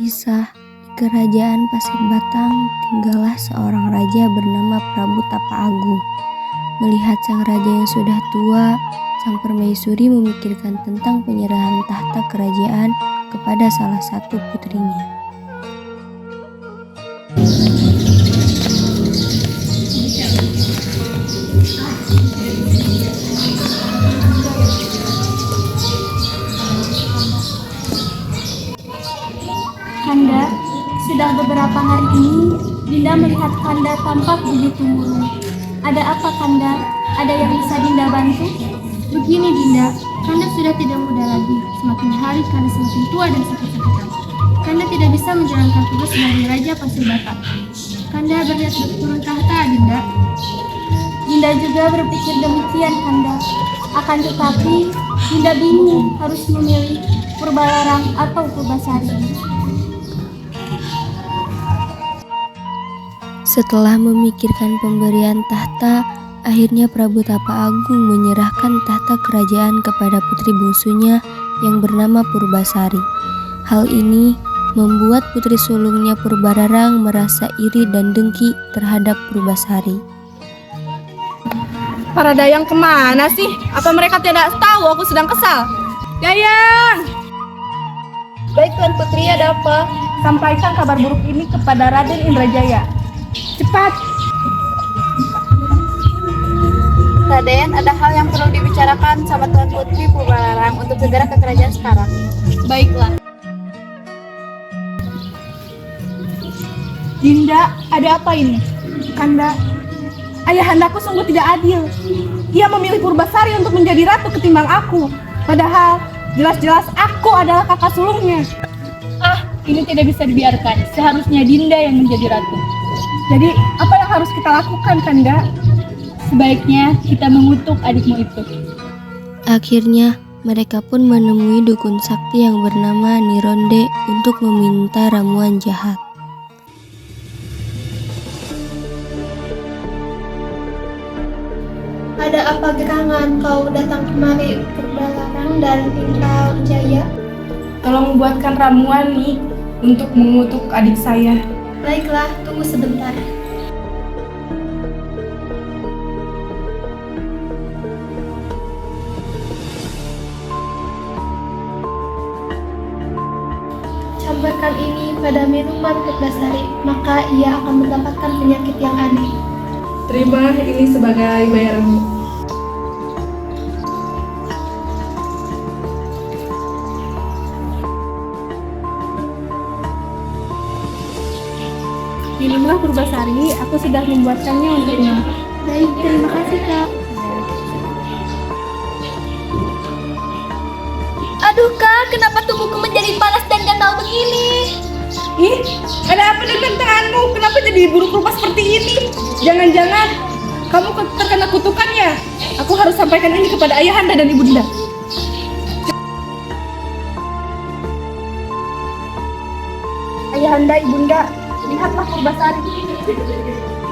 Kisah di kerajaan Pasir Batang tinggallah seorang raja bernama Prabu Tapa Agung. Melihat sang raja yang sudah tua, sang permaisuri memikirkan tentang penyerahan tahta kerajaan kepada salah satu putrinya. Kanda, sudah beberapa hari ini Dinda melihat Kanda tampak begitu murung. Ada apa Kanda? Ada yang bisa Dinda bantu? Begini Dinda, Kanda sudah tidak muda lagi. Semakin hari Kanda semakin tua dan sakit-sakitan. Kanda tidak bisa menjalankan tugas sebagai Raja Pasir Batang. Kanda berniat turun tahta Dinda. Dinda juga berpikir demikian Kanda. Akan tetapi Dinda bingung harus memilih Purbalarang atau Purbasari. Setelah memikirkan pemberian tahta, akhirnya Prabu Tapa Agung menyerahkan tahta kerajaan kepada putri bungsunya yang bernama Purbasari. Hal ini membuat putri sulungnya Purbalarang merasa iri dan dengki terhadap Purbasari. Para Dayang kemana sih? Apa mereka tidak tahu aku sedang kesal? Dayang! Baik Tuan Putri, ada apa? Sampaikan kabar buruk ini kepada Raden Indrajaya. Cepat! Raden, ada hal yang perlu dibicarakan sama Tuan Putri Purbalarang untuk segera ke kerajaan sekarang. Baiklah. Dinda, ada apa ini? Kanda, ayahandaku sungguh tidak adil. Ia memilih Purbasari untuk menjadi ratu ketimbang aku. Padahal jelas-jelas aku adalah kakak sulungnya. Ini tidak bisa dibiarkan. Seharusnya Dinda yang menjadi ratu. Jadi, apa yang harus kita lakukan, Kanda? Sebaiknya kita mengutuk adikmu itu. Akhirnya, mereka pun menemui dukun sakti yang bernama Nironde untuk meminta ramuan jahat. Ada apa gerangan kau datang kemari Purbalarang dan Indrajaya? Tolong buatkan ramuan nih untuk mengutuk adik saya. Baiklah, tunggu sebentar. Cambarkan ini pada minuman Purbasari, maka ia akan mendapatkan penyakit yang aneh. Terima ini sebagai bayaranmu. Minumlah Purbasari, aku sudah membuatkannya untukmu. Baik, terima kasih Kak. Aduh Kak, kenapa tubuhku menjadi panas dan gatal begini? Ih, ada apa dengan tanganmu? Kenapa jadi buruk rupa seperti ini? Jangan-jangan kamu terkena kutukan ya? Aku harus sampaikan ini kepada ayahanda dan ibunda. Ayahanda, ibunda, lihatlah Purbasari.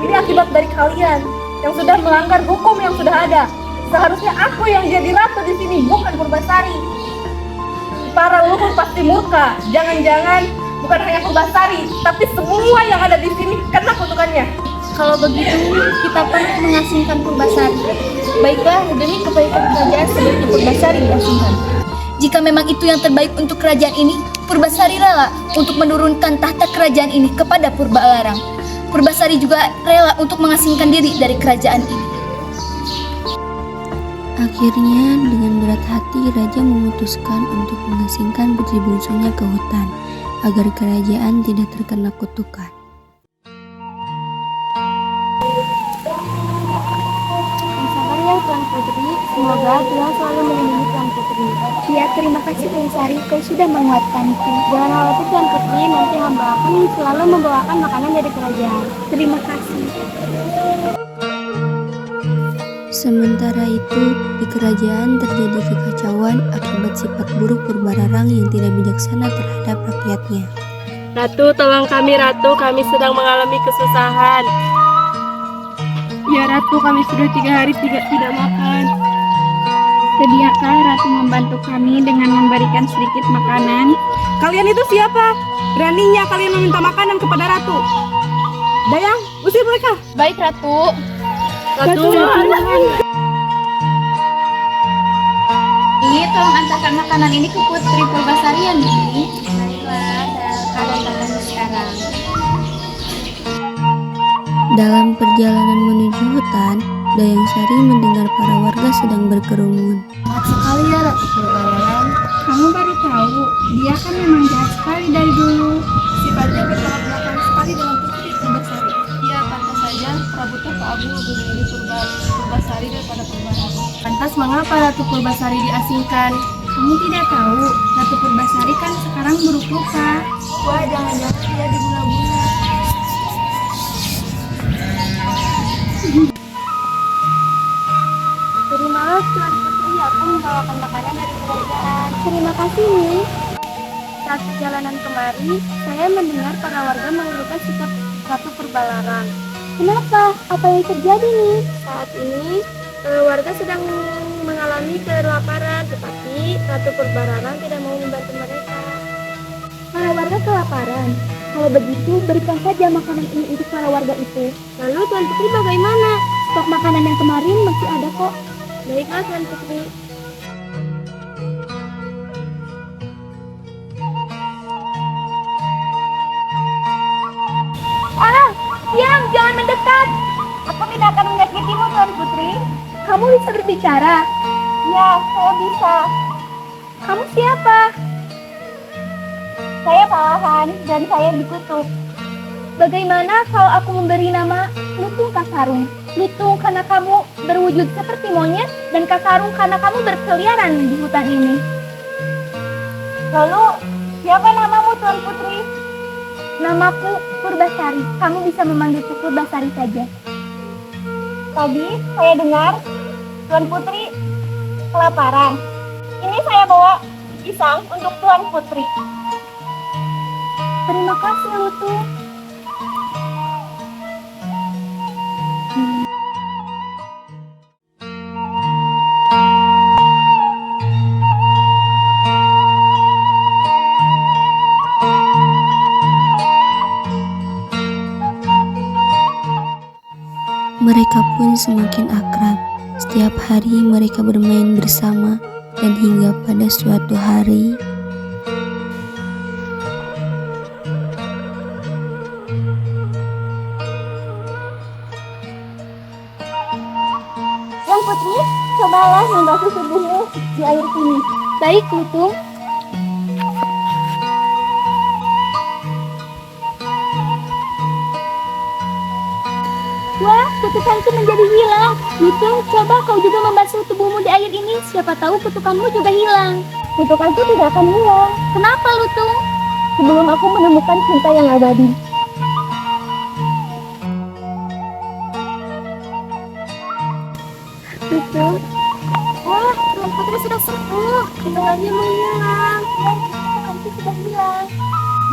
Ini akibat dari kalian yang sudah melanggar hukum yang sudah ada. Seharusnya aku yang jadi ratu di sini, bukan Purbasari. Para leluhur pasti murka. Jangan-jangan bukan hanya Purbasari, tapi semua yang ada di sini kena kutukannya. Kalau begitu, kita perlu mengasingkan Purbasari. Baiklah, demi kebaikan kerajaan sebaiknya Purbasari diasingkan. Jika memang itu yang terbaik untuk kerajaan ini, Purbasari rela untuk menurunkan tahta kerajaan ini kepada Purbalarang. Purbasari juga rela untuk mengasingkan diri dari kerajaan ini. Akhirnya, dengan berat hati, raja memutuskan untuk mengasingkan putri bungsunya ke hutan agar kerajaan tidak terkena kutukan. Sabar ya Tuan Putri, semoga Tuhan selalu melindungi Tuan Putri. Ya, terima kasih Purbasari, kau sudah menguatkanku. Jangan khawatir Tuan Putri, nanti hamba akan selalu membawakan makanan dari kerajaan. Terima kasih. Sementara itu, di kerajaan terjadi kekacauan akibat sifat buruk Purbalarang yang tidak bijaksana terhadap rakyatnya. Ratu, tolong kami Ratu, kami sedang mengalami kesusahan. Ya Ratu, kami sudah 3 hari tidak makan. Sediakah Ratu membantu kami dengan memberikan sedikit makanan? Kalian itu siapa? Beraninya kalian meminta makanan kepada ratu. Dayang, usir mereka. Baik, Ratu. Ratu. Ini tolong antarkan makanan ini ke Putri Purbasari ya, Nini. Baiklah, saya akan antarkan sekarang. Dalam perjalanan menuju hutan, Dayang Sari mendengar para warga sedang berkerumun. Jahat sekali ya, Ratu Purbalarang. Kamu baru tahu, dia kan memang jahat sekali dari dulu. Sifatnya bertolak belakang sekali dengan Putri Purbasari. Dia pantas saja Prabu Tapa Agung lebih memilih Purbasari daripada Purbalarang. Pantas mengapa Ratu Purbasari diasingkan? Kamu tidak tahu, Ratu Purbasari kan sekarang buruk rupa. Wah, jangan-jangan dia diguna-guna. Terimalah Tuan Putri, aku membawakan makanan dari kerajaan. Terima kasih, Nih. Saat perjalanan kemari, saya mendengar para warga mengeluhkan sikap Ratu Purbalarang. Kenapa? Apa yang terjadi, Nih? Saat ini, warga sedang mengalami kelaparan, tetapi Ratu Purbalarang tidak mau membantu mereka. Para warga kelaparan. Kalau begitu, berikan saja makanan ini untuk para warga itu. Lalu Tuan Putri bagaimana? Stok makanan yang kemarin masih ada kok. Baiklah, Tuan Putri. Diam, jangan mendekat. Aku tidak akan menyakitimu, Tuan Putri. Kamu bisa berbicara? Ya, saya bisa. Kamu siapa? Saya Malahan dan saya dikutuk. Bagaimana kalau aku memberi nama Lutung Kasarung? Lutung karena kamu berwujud seperti monyet dan Kasarung karena kamu berkeliaran di hutan ini. Lalu, siapa namamu, Tuan Putri? Namaku Purbasari. Kamu bisa memanggilku Purbasari saja. Tadi saya dengar Tuan Putri kelaparan. Ini saya bawa pisang untuk Tuan Putri. Terima kasih, Lutung. Mereka pun semakin akrab. Setiap hari mereka bermain bersama dan hingga pada suatu hari Tuan Putri, cobalah membasuh tubuhmu di air ini. Baik, Lutung. Wah, kutukanku menjadi hilang. Lutung, coba kau juga membasuh tubuhmu di air ini. Siapa tahu kutukanmu juga hilang. Kutukanku tidak akan hilang. Kenapa, Lutung? Sebelum aku menemukan cinta yang abadi. Lutung. Wah, Tuan Putri sudah sembuh. Kutukannya menghilang. Ya, kutukanku sudah hilang.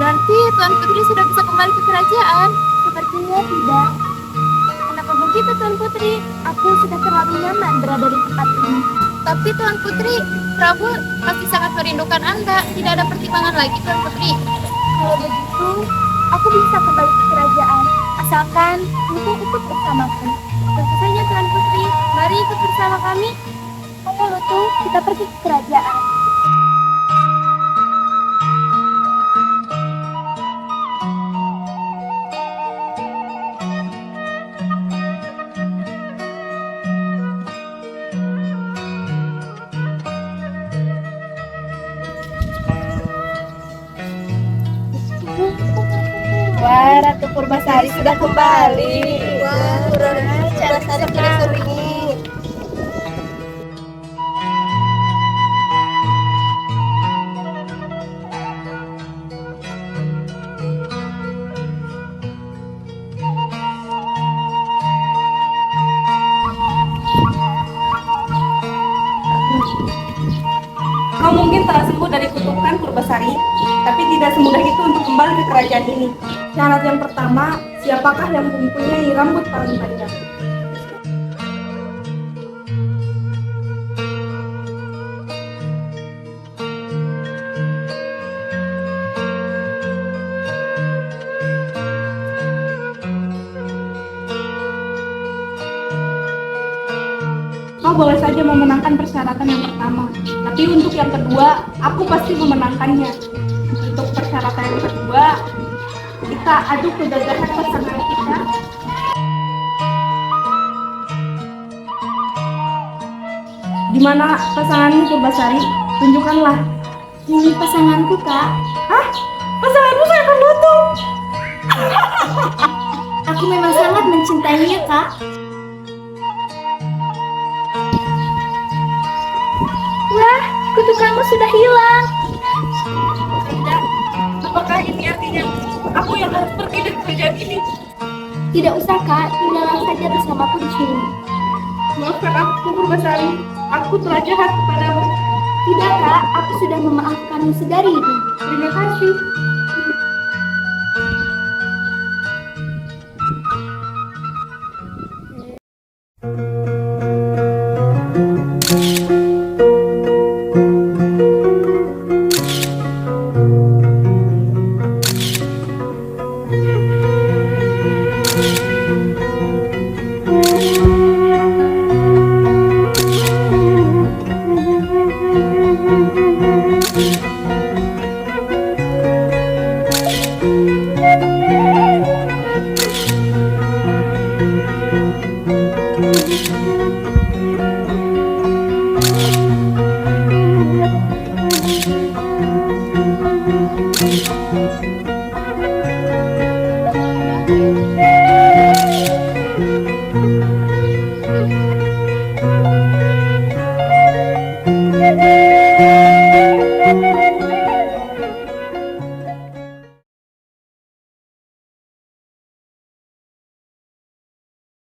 Berarti Tuan Putri sudah bisa kembali ke kerajaan? Sepertinya tidak. Kenapa begitu, Tuan Putri? Aku sudah terlalu nyaman berada di tempat ini. Tapi Tuan Putri, Prabu pasti sangat merindukan Anda. Tidak ada pertimbangan lagi, Tuan Putri. Kalau begitu, aku bisa kembali ke kerajaan. Asalkan Lutung ikut bersamaku. Tentu saja, Tuan Putri. Mari ikut bersama kami. Ayo, Lutung, kita pergi ke kerajaan. Wah, Ratu Purbasari sudah kembali. Wah, cara saya tidak seringin. Kau mungkin telah sembuh dari kutukan Purbasari, tapi tidak semudah itu untuk kembali ke kerajaan ini. Syarat yang pertama, siapakah yang mempunyai rambut paling panjang? boleh saja memenangkan persyaratan yang pertama, tapi untuk yang kedua, aku pasti memenangkannya. Untuk persyaratan yang kedua, kita adu kegagahan pasangan kita. Di mana pasanganmu, Purbasari? Tunjukkanlah. Ini pasanganku, Kak. Hah? Pasanganmu seekor lutung? Aku memang sangat mencintainya, Kak. Wah, kutukanmu sudah hilang. Apakah ini artinya aku yang harus pergi dari kerjaan ini? Tidak usah, Kak. Tinggallah saja bersamaku di sini. Maafkan aku, Purbasari. Aku telah jahat kepadamu. Tidak, Kak. Aku sudah memaafkanmu sedari itu. Terima kasih.